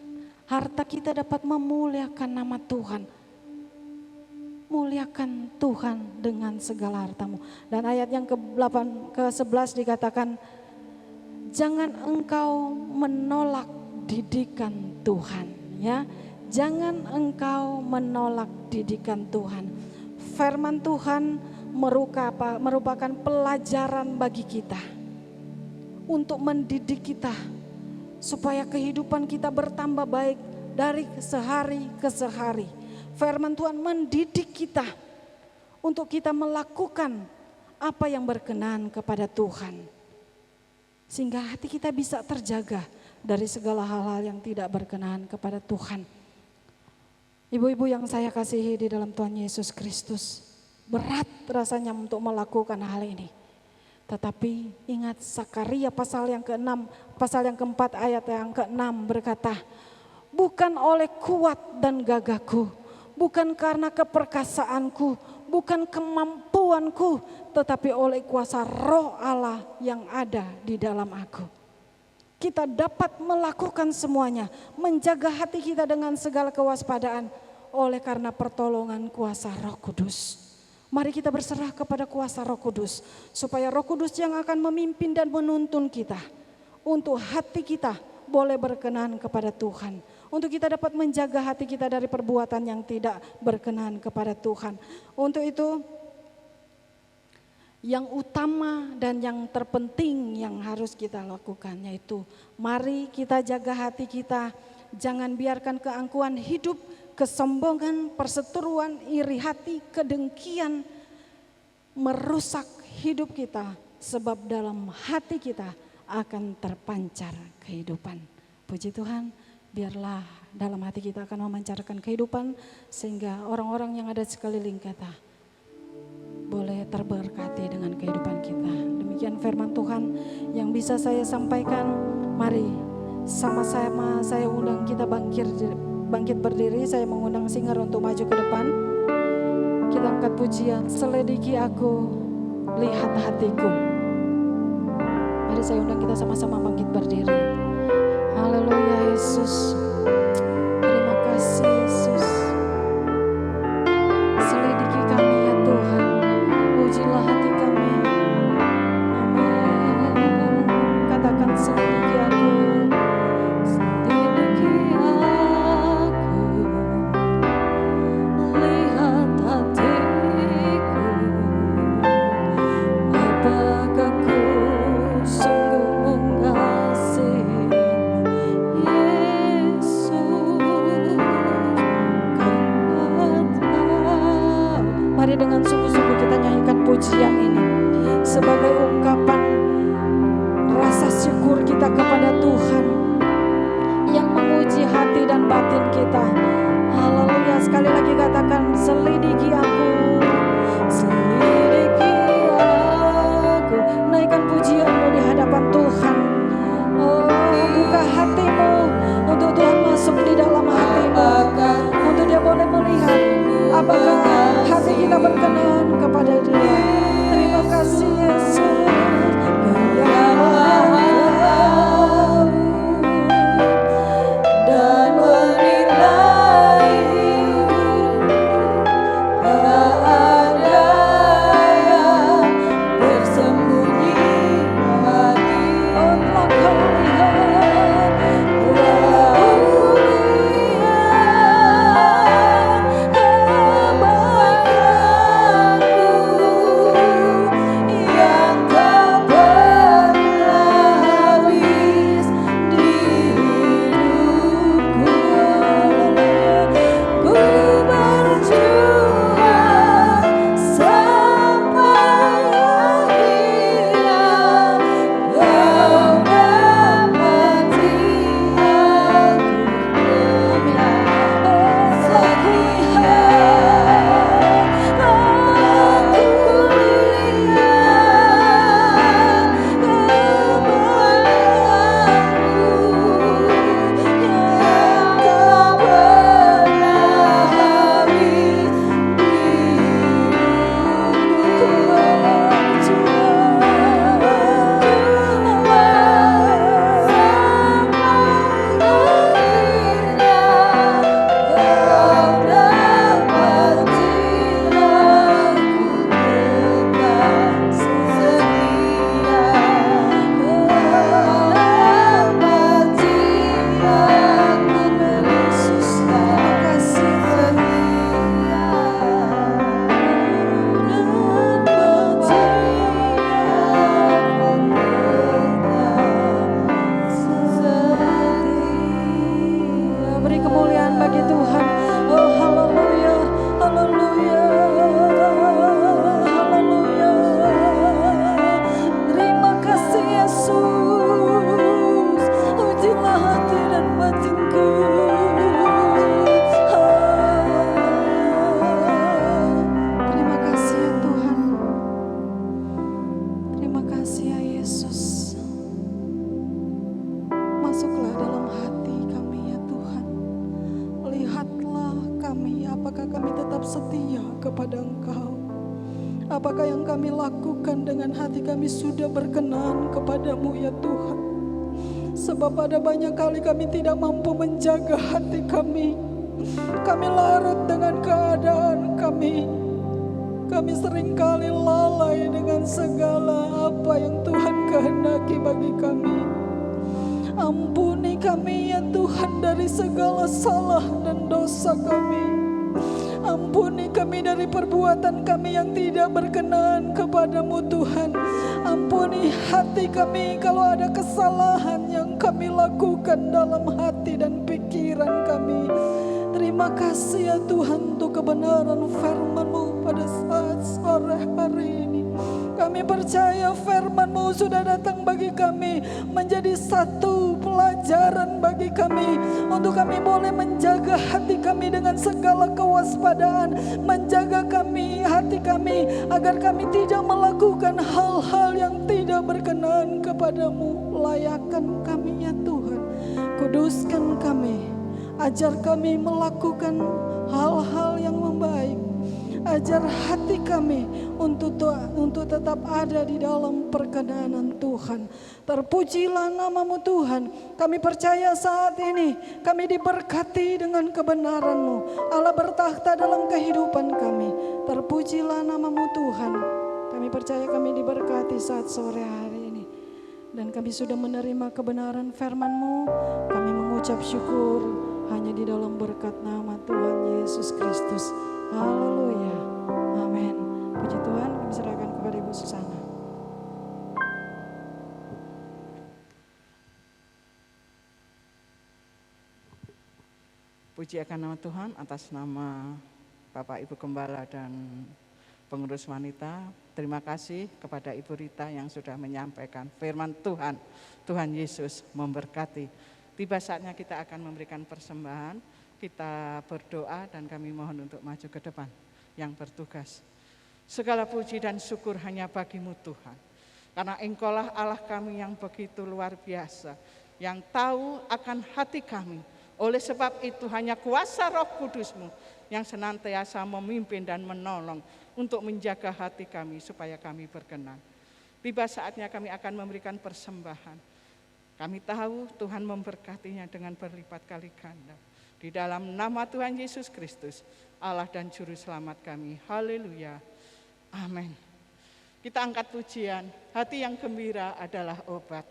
Harta kita dapat memuliakan nama Tuhan. Muliakan Tuhan dengan segala hartamu. Dan ayat yang ke-11 dikatakan, jangan engkau menolak didikan Tuhan. Ya, jangan engkau menolak didikan Tuhan. Firman Tuhan merupakan pelajaran bagi kita untuk mendidik kita supaya kehidupan kita bertambah baik dari sehari ke sehari. Firman Tuhan mendidik kita untuk kita melakukan apa yang berkenan kepada Tuhan. Sehingga hati kita bisa terjaga dari segala hal-hal yang tidak berkenan kepada Tuhan. Ibu-ibu yang saya kasihi di dalam Tuhan Yesus Kristus, berat rasanya untuk melakukan hal ini. Tetapi ingat Sakaria pasal yang ke-6, pasal yang ke-4 ayat yang ke-6 berkata, bukan oleh kuat dan gagahku, bukan karena keperkasaanku, bukan kemampuanku, tetapi oleh kuasa Roh Allah yang ada di dalam aku. Kita dapat melakukan semuanya, menjaga hati kita dengan segala kewaspadaan oleh karena pertolongan kuasa Roh Kudus. Mari kita berserah kepada kuasa Roh Kudus, supaya Roh Kudus yang akan memimpin dan menuntun kita untuk hati kita boleh berkenan kepada Tuhan. Untuk kita dapat menjaga hati kita dari perbuatan yang tidak berkenan kepada Tuhan. Untuk itu yang utama dan yang terpenting yang harus kita lakukan yaitu mari kita jaga hati kita. Jangan biarkan keangkuhan hidup, kesombongan, perseteruan, iri hati, kedengkian merusak hidup kita. Sebab dalam hati kita akan terpancar kehidupan. Puji Tuhan. Biarlah dalam hati kita akan memancarkan kehidupan sehingga orang-orang yang ada di sekeliling kita boleh terberkati dengan kehidupan kita. Demikian firman Tuhan yang bisa saya sampaikan. Mari sama-sama saya undang kita bangkit berdiri. Saya mengundang singer untuk maju ke depan. Kita angkat pujian, selidiki aku, lihat hatiku. Mari saya undang kita sama-sama bangkit berdiri. Haleluya Yesus, terima kasih Yesus. Selidiki kami ya Tuhan, ujilah hati kami. Amin. Katakan selidiki aku, selidiki aku, lihat hatiku. Apakah ku sungguh mengasihi Mari dengan sungguh-sungguh kita nyanyikan pujian ini sebagai ungkapan rasa syukur kita kepada Tuhan yang menguji hati dan batin kita. Haleluya, sekali lagi katakan selidiki aku, selidiki aku. Naikkan pujianmu di hadapan Tuhan. Oh, buka hatimu untuk Tuhan masuk di dalam hatimu, untuk Dia boleh melihat apakah hati kita berkenan kepada Dia. Terima kasih Yesus. kepada Engkau. Apakah yang kami lakukan dengan hati kami sudah berkenan kepadamu ya Tuhan. Sebab ada banyak kali kami tidak mampu menjaga hati kami. Kami larut dengan keadaan kami. Kami seringkali lalai dengan segala apa yang Tuhan kehendaki bagi kami. Ampuni kami ya Tuhan dari segala salah dan dosa kami. Ampuni kami dari perbuatan kami yang tidak berkenan kepadamu Tuhan. Ampuni hati kami kalau ada kesalahan yang kami lakukan dalam hati dan pikiran kami. Terima kasih ya Tuhan untuk kebenaran firman-Mu pada saat sore hari ini. Kami percaya firman-Mu sudah datang bagi kami menjadi satu pelajaran bagi kami untuk kami boleh menjaga hati kami dengan segala kewaspadaan, menjaga hati kami agar kami tidak melakukan hal-hal yang tidak berkenan kepadamu. Layakan kami ya Tuhan, kuduskan kami, ajar kami melakukan hal-hal yang membaik. Ajar hati kami untuk tetap ada di dalam perkenanan Tuhan. Terpujilah nama-Mu Tuhan. Kami percaya saat ini kami diberkati dengan kebenaran-Mu. Allah bertakhta dalam kehidupan kami. Terpujilah nama-Mu Tuhan. Kami percaya kami diberkati saat sore hari ini. Dan kami sudah menerima kebenaran firman-Mu. Kami mengucap syukur hanya di dalam berkat nama Tuhan Yesus Kristus. Haleluya. Amin. Puji Tuhan, kami serahkan kepada Ibu Susana. Puji akan nama Tuhan atas nama Bapak Ibu Gembala dan pengurus wanita. Terima kasih kepada Ibu Rita yang sudah menyampaikan firman Tuhan. Tuhan Yesus memberkati. Tiba saatnya kita akan memberikan persembahan. Kita berdoa dan kami mohon untuk maju ke depan yang bertugas. Segala puji dan syukur hanya bagi-Mu Tuhan. Karena Engkaulah Allah kami yang begitu luar biasa. Yang tahu akan hati kami. Oleh sebab itu hanya kuasa Roh Kudus-Mu yang senantiasa memimpin dan menolong untuk menjaga hati kami supaya kami berkenan. Tiba saatnya kami akan memberikan persembahan. Kami tahu Tuhan memberkatinya dengan berlipat kali ganda. Di dalam nama Tuhan Yesus Kristus, Allah dan Juru Selamat kami. Haleluya. Amin. Kita angkat pujian. Hati yang gembira adalah obat.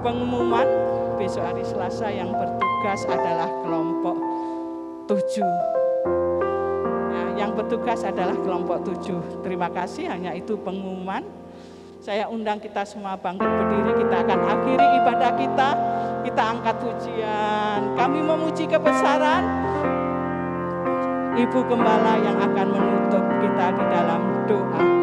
Pengumuman besok hari Selasa yang bertugas adalah kelompok 7. Nah, yang petugas adalah kelompok 7. Terima kasih, hanya itu pengumuman. Saya undang kita semua bangkit berdiri, kita akan akhiri ibadah kita. Kita angkat pujian. Kami memuji kebesaran Ibu Gembala yang akan menutup kita di dalam doa.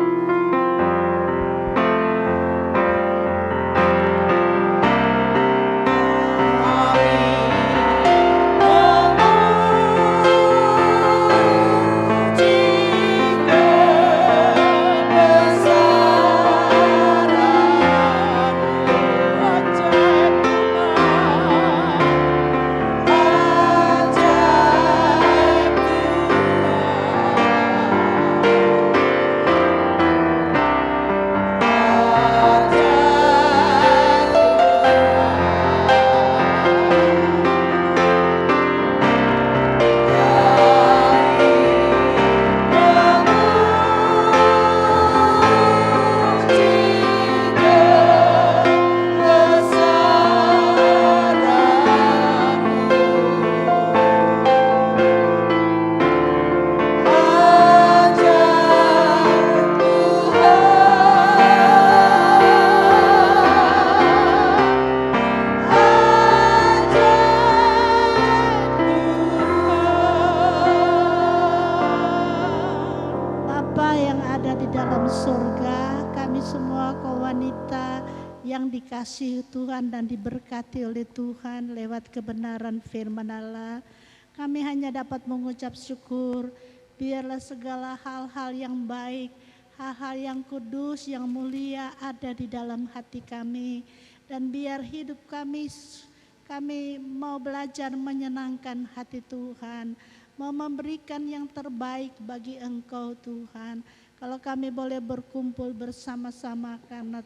dikasihi Tuhan dan diberkati oleh Tuhan lewat kebenaran firman Allah. Kami hanya dapat mengucap syukur, biarlah segala hal-hal yang baik, hal-hal yang kudus, yang mulia ada di dalam hati kami. Dan biar hidup kami mau belajar menyenangkan hati Tuhan, mau memberikan yang terbaik bagi Engkau Tuhan. Kalau kami boleh berkumpul bersama-sama karena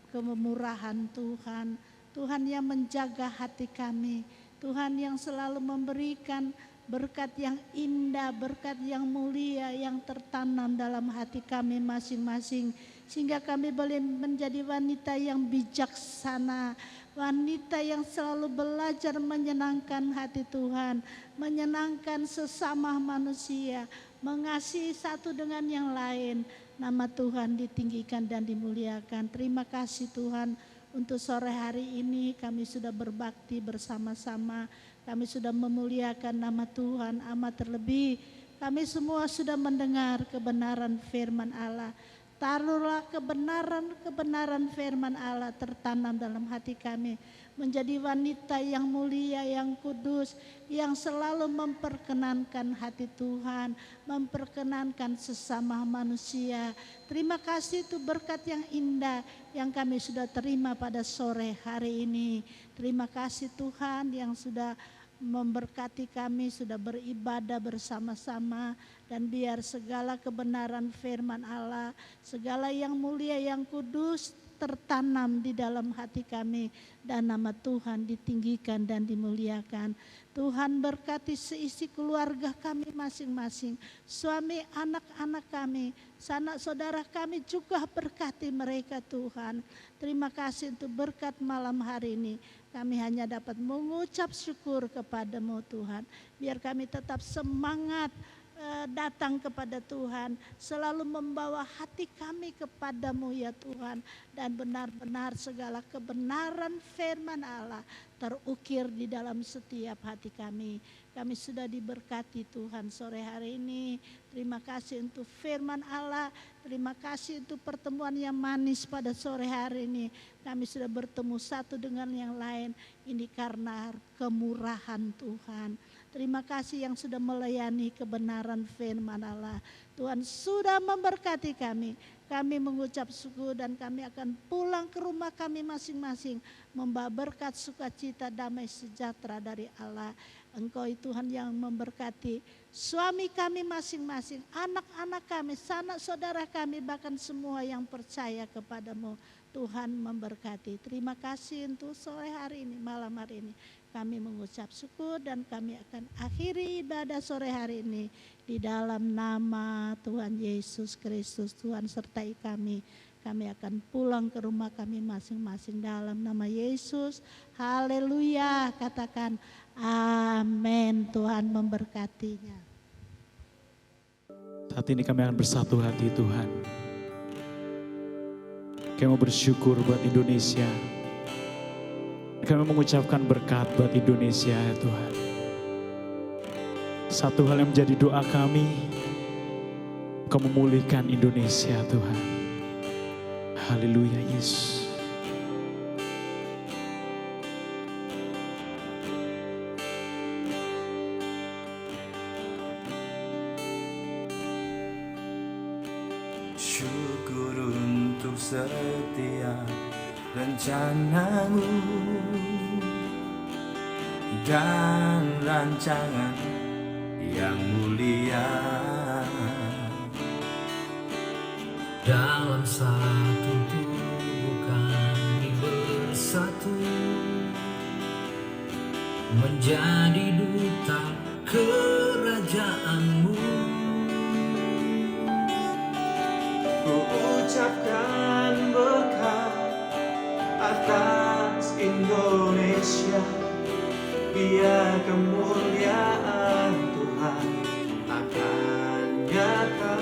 kemurahan Tuhan, Tuhan yang menjaga hati kami, Tuhan yang selalu memberikan berkat yang indah, berkat yang mulia yang tertanam dalam hati kami masing-masing, sehingga kami boleh menjadi wanita yang bijaksana, wanita yang selalu belajar menyenangkan hati Tuhan, menyenangkan sesama manusia, mengasihi satu dengan yang lain. Nama Tuhan ditinggikan dan dimuliakan. Terima kasih Tuhan untuk sore hari ini kami sudah berbakti bersama-sama. Kami sudah memuliakan nama Tuhan, amat terlebih kami semua sudah mendengar kebenaran firman Allah. Taruhlah kebenaran firman Allah tertanam dalam hati kami, menjadi wanita yang mulia, yang kudus, yang selalu memperkenankan hati Tuhan, memperkenankan sesama manusia. Terima kasih itu berkat yang indah yang kami sudah terima pada sore hari ini. Terima kasih Tuhan yang sudah memberkati kami, sudah beribadah bersama-sama, dan biar segala kebenaran firman Allah, segala yang mulia, yang kudus tertanam di dalam hati kami, dan nama Tuhan ditinggikan dan dimuliakan. Tuhan berkati seisi keluarga kami masing-masing, suami anak-anak kami, sanak saudara kami juga berkati mereka Tuhan. Terima kasih untuk berkat malam hari ini. Kami hanya dapat mengucap syukur kepadamu Tuhan. Biar kami tetap semangat datang kepada Tuhan, selalu membawa hati kami kepadamu ya Tuhan. Dan benar-benar segala kebenaran firman Allah terukir di dalam setiap hati kami. Kami sudah diberkati Tuhan sore hari ini. Terima kasih untuk firman Allah. Terima kasih untuk pertemuan yang manis pada sore hari ini. Kami sudah bertemu satu dengan yang lain. Ini karena kemurahan Tuhan. Terima kasih yang sudah melayani kebenaran firman Allah. Tuhan sudah memberkati kami. Kami mengucap syukur dan kami akan pulang ke rumah kami masing-masing, membawa berkat sukacita, damai sejahtera dari Allah. Engkau Tuhan yang memberkati suami kami masing-masing, anak-anak kami, sanak saudara kami, bahkan semua yang percaya kepadamu. Tuhan memberkati. Terima kasih untuk sore hari ini, malam hari ini. Kami mengucap syukur dan kami akan akhiri ibadah sore hari ini di dalam nama Tuhan Yesus Kristus. Tuhan sertai kami. Kami akan pulang ke rumah kami masing-masing dalam nama Yesus. Haleluya. Katakan amin. Tuhan memberkatinya. Saat ini kami akan bersatu hati Tuhan. Kami mau bersyukur buat Indonesia. Kami mengucapkan berkat buat Indonesia ya Tuhan. Satu hal yang menjadi doa kami, Kau memulihkan Indonesia Tuhan. Haleluya Yesus. Syukur untuk setiap rencanamu dan rancangan yang mulia dalam satu tubuh kami bersatu menjadi duta kerajaanmu. Ku ucapkan berkat atas Indonesia, biar kemuliaan Tuhan akan nyata.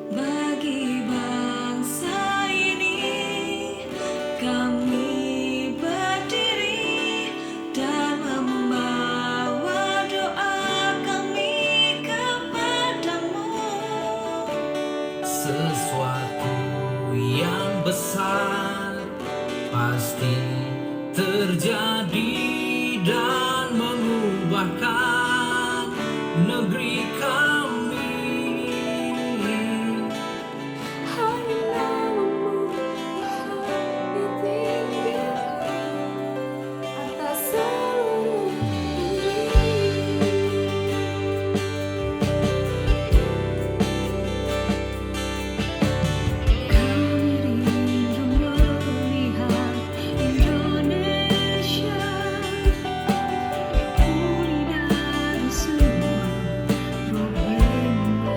Bagi bangsa ini kami berdiri dan membawa doa kami kepadamu. Sesuatu yang besar pasti terjadi dan mengubahkan negeri kami. Hanya namamu ditinggikan atas seluruh Kami rindu melihat Indonesia pulih dari semua problemnya,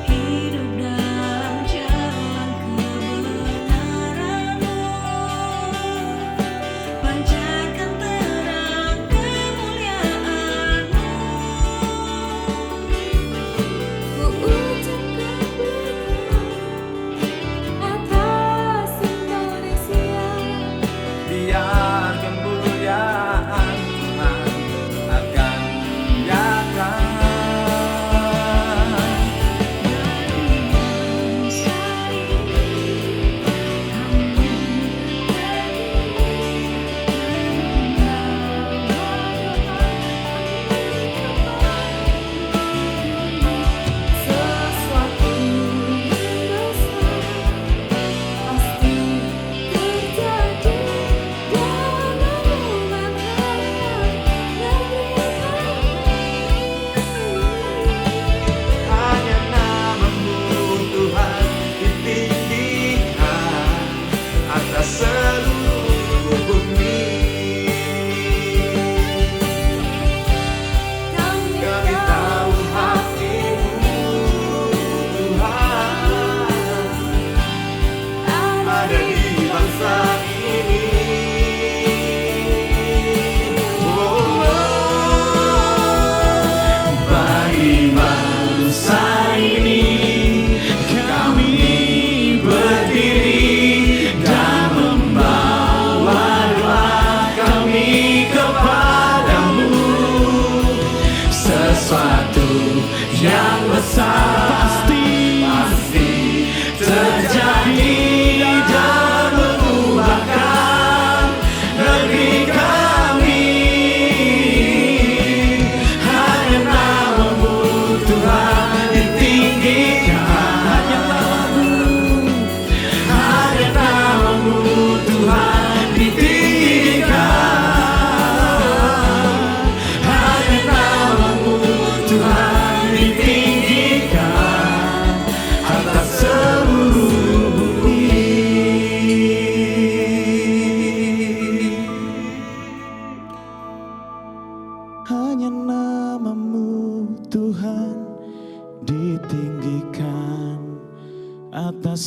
hidup dalam jalan kebenaran-Mu, pancarkan terang kemuliaan-Mu. Ku ucapkan berkat atas Indonesia, Biar kemuliaan Tuhan akan nyata. bangsa ini kami sesuatu besar pasti terjadi dan mengubahkan negeri kami. Hanya namamu Tuhan ditinggikan atas seluruh bumi. Kami tahu hati-Mu Tuhan ada di bangsa ini. Bagi bangsa ini kami berdiri dan membawa doa kami kepadamu. Sesuatu yang besar pasti terjadi dan mengubahkan negeri kami. Hanya namamu Tuhan ditinggikan. Hanya namamu Tuhan ditinggikan. Hanya namamu Tuhan ditinggikan atas seluruh bumi. Hanya namamu Tuhan ditinggikan atas